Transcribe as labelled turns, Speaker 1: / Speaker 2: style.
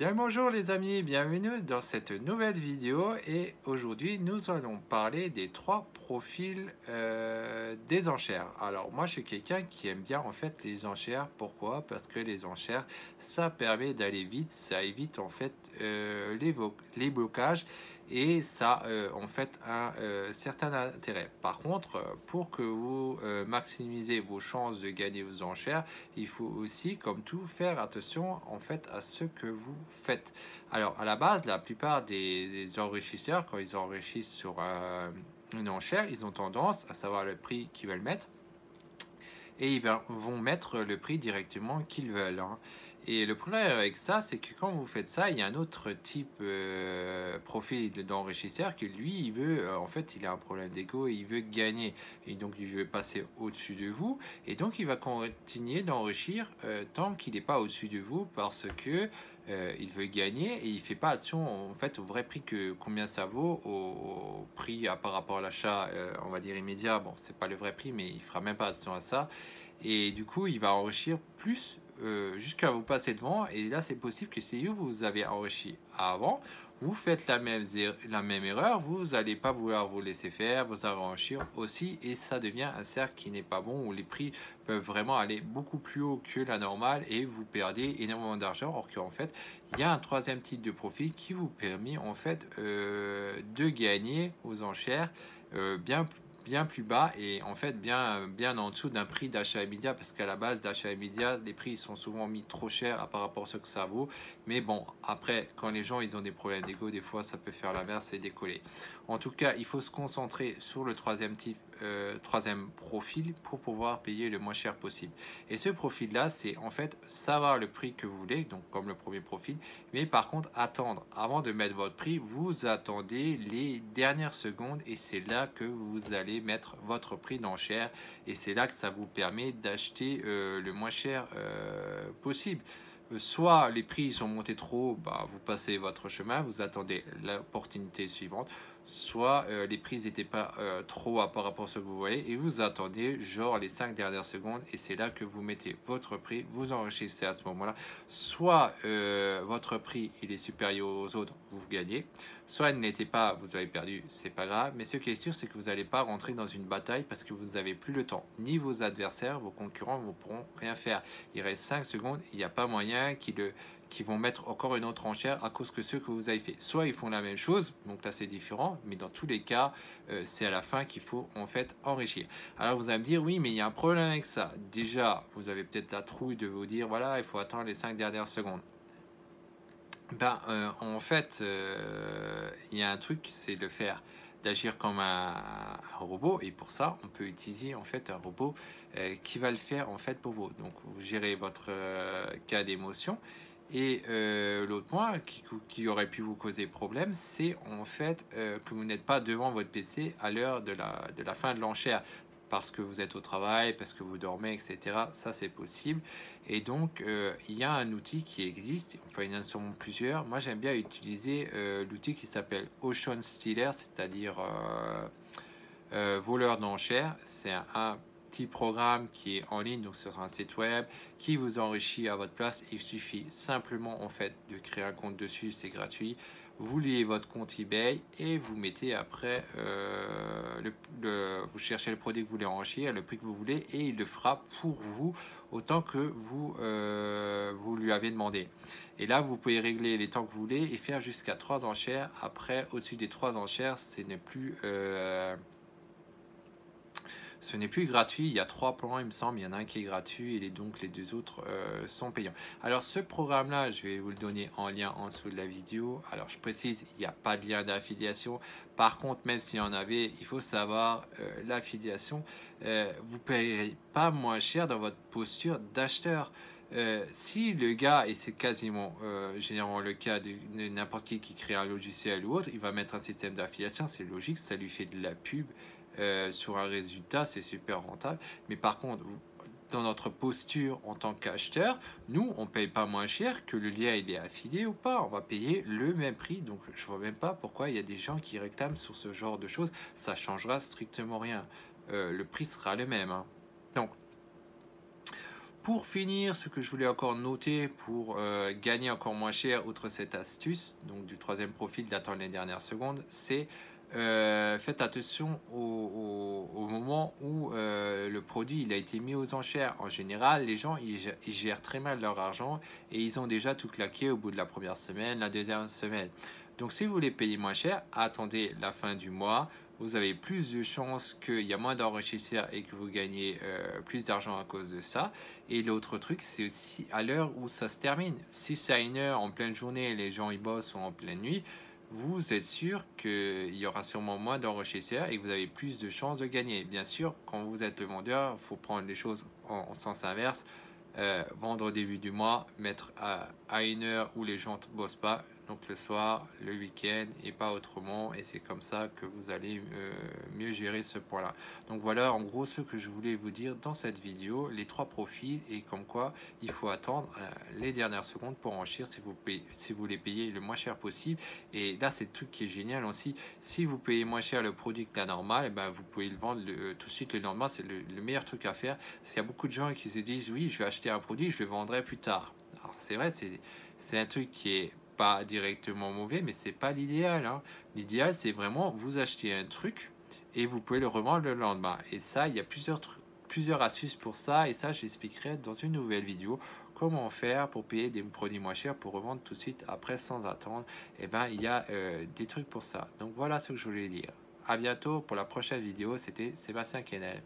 Speaker 1: Bien bonjour les amis, bienvenue dans cette nouvelle vidéo et aujourd'hui nous allons parler des trois profils des enchères. Alors moi je suis quelqu'un qui aime bien en fait les enchères. Pourquoi? Parce que les enchères ça permet d'aller vite, ça évite en fait les blocages et ça en fait un certain intérêt. Par contre pour que vous maximisez vos chances de gagner aux enchères, il faut aussi, comme tout, faire attention en fait à ce que vous faites. Alors, à la base, la plupart des enrichisseurs, quand ils enrichissent sur une enchère, ils ont tendance à savoir le prix qu'ils veulent mettre et vont mettre le prix directement qu'ils veulent, hein. Et le problème avec ça, c'est que quand vous faites ça, il y a un autre type profil d'enrichisseur que lui, il veut, en fait, il a un problème d'ego et il veut gagner. Et donc, il veut passer au-dessus de vous. Et donc, il va continuer d'enrichir tant qu'il n'est pas au-dessus de vous parce que il veut gagner et il fait pas attention en fait au vrai prix que combien ça vaut au prix par rapport à l'achat on va dire immédiat. Bon, c'est pas le vrai prix, mais il fera même pas attention à ça. Et du coup, il va enrichir plus jusqu'à vous passer devant. Et là, c'est possible que si vous avez enrichi avant, vous faites la même erreur, vous n'allez pas vouloir vous laisser faire, vous enrichir aussi. Et ça devient un cercle qui n'est pas bon, où les prix peuvent vraiment aller beaucoup plus haut que la normale et vous perdez énormément d'argent. Or qu'en fait, il y a un troisième type de profil qui vous permet en fait de gagner aux enchères bien plus bas et en fait bien en dessous d'un prix d'achat immédiat, parce qu'à la base d'achat immédiat les prix sont souvent mis trop cher par rapport à ce que ça vaut. Mais bon, après quand les gens ils ont des problèmes d'ego, des fois ça peut faire l'inverse et décoller. En tout cas, il faut se concentrer sur le troisième type, troisième profil pour pouvoir payer le moins cher possible. Et ce profil là, c'est en fait savoir le prix que vous voulez, donc comme le premier profil. Mais par contre, attendre avant de mettre votre prix, vous attendez les dernières secondes et c'est là que vous allez mettre votre prix d'enchère et c'est là que ça vous permet d'acheter le moins cher possible. Soit les prix sont montés trop haut, bah, vous passez votre chemin, vous attendez l'opportunité suivante. Soit les prix n'étaient pas trop par rapport à ce que vous voyez et vous attendez genre les 5 dernières secondes et c'est là que vous mettez votre prix, vous enrichissez à ce moment-là. Soit votre prix il est supérieur aux autres, vous gagnez. Soit il n'était pas, vous avez perdu, c'est pas grave. Mais ce qui est sûr, c'est que vous n'allez pas rentrer dans une bataille parce que vous n'avez plus le temps. Ni vos adversaires, vos concurrents ne pourront rien faire. Il reste 5 secondes, il n'y a pas moyen qui vont mettre encore une autre enchère à cause que ce que vous avez fait. Soit ils font la même chose, donc là c'est différent, mais dans tous les cas, c'est à la fin qu'il faut en fait enrichir. Alors vous allez me dire, oui, mais il y a un problème avec ça. Déjà, vous avez peut-être la trouille de vous dire, voilà, il faut attendre les 5 dernières secondes. Ben, en fait, il y a un truc, c'est de faire, d'agir comme un robot, et pour ça, on peut utiliser en fait un robot qui va le faire en fait pour vous. Donc, vous gérez votre cas d'émotion, et l'autre point qui aurait pu vous causer problème, c'est en fait que vous n'êtes pas devant votre PC à l'heure de la fin de l'enchère parce que vous êtes au travail, parce que vous dormez, etc. Ça, c'est possible. Et donc, il y a un outil qui existe, enfin, il y en a sûrement plusieurs. Moi, j'aime bien utiliser l'outil qui s'appelle Ocean Stealer, c'est-à-dire voleur d'enchères. C'est un petit programme qui est en ligne, donc sur un site web, qui vous enrichit à votre place. Il suffit simplement, en fait, de créer un compte dessus, c'est gratuit. Vous liez votre compte eBay et vous mettez après, vous cherchez le produit que vous voulez enrichir, le prix que vous voulez, et il le fera pour vous autant que vous lui avez demandé. Et là, vous pouvez régler les temps que vous voulez et faire jusqu'à 3 enchères. Après, au-dessus des 3 enchères, ce n'est plus gratuit. Il y a 3 plans, il me semble. Il y en a un qui est gratuit et donc les deux autres sont payants. Alors, ce programme-là, je vais vous le donner en lien en dessous de la vidéo. Alors, je précise, il n'y a pas de lien d'affiliation. Par contre, même s'il y en avait, il faut savoir l'affiliation. Vous ne payerez pas moins cher dans votre posture d'acheteur. Si le gars, et c'est quasiment généralement le cas de n'importe qui crée un logiciel ou autre, il va mettre un système d'affiliation, c'est logique, ça lui fait de la pub sur un résultat, c'est super rentable. Mais par contre, dans notre posture en tant qu'acheteur, nous, on ne paye pas moins cher que le lien il est affilié ou pas. On va payer le même prix. Donc, je ne vois même pas pourquoi il y a des gens qui réclament sur ce genre de choses. Ça changera strictement rien. Le prix sera le même, hein. Donc, pour finir, ce que je voulais encore noter pour gagner encore moins cher, outre cette astuce, donc du troisième profil d'attendre les dernières secondes, c'est faites attention au moment où le produit il a été mis aux enchères. En général, les gens ils gèrent très mal leur argent et ils ont déjà tout claqué au bout de la première semaine, la deuxième semaine. Donc si vous voulez payer moins cher, attendez la fin du mois. Vous avez plus de chances qu'il y a moins d'enrichisseurs et que vous gagnez plus d'argent à cause de ça. Et l'autre truc, c'est aussi à l'heure où ça se termine. Si c'est à une heure en pleine journée, les gens ils bossent ou en pleine nuit, vous êtes sûr qu'il y aura sûrement moins d'enrichisseurs et que vous avez plus de chances de gagner. Bien sûr, quand vous êtes le vendeur, il faut prendre les choses en sens inverse. Vendre au début du mois, mettre à une heure où les gens ne bossent pas, donc le soir, le week-end et pas autrement, et c'est comme ça que vous allez mieux gérer ce point là. Donc voilà en gros ce que je voulais vous dire dans cette vidéo, les trois profils et comme quoi il faut attendre les dernières secondes pour enrichir si vous voulez payer le moins cher possible. Et là c'est le truc qui est génial aussi, si vous payez moins cher le produit que la normale, et ben, vous pouvez le vendre tout de suite le lendemain. C'est le meilleur truc à faire. Il y a beaucoup de gens qui se disent oui je vais acheter un produit, je le vendrai plus tard. Alors c'est vrai, c'est un truc qui est pas directement mauvais, mais c'est pas l'idéal, hein. L'idéal c'est vraiment vous achetez un truc et vous pouvez le revendre le lendemain. Et ça, il y a plusieurs astuces pour ça, et ça j'expliquerai dans une nouvelle vidéo comment faire pour payer des produits moins chers pour revendre tout de suite après sans attendre. Et ben il y a des trucs pour ça. Donc voilà ce que je voulais dire. À bientôt pour la prochaine vidéo. C'était Sébastien Kennel.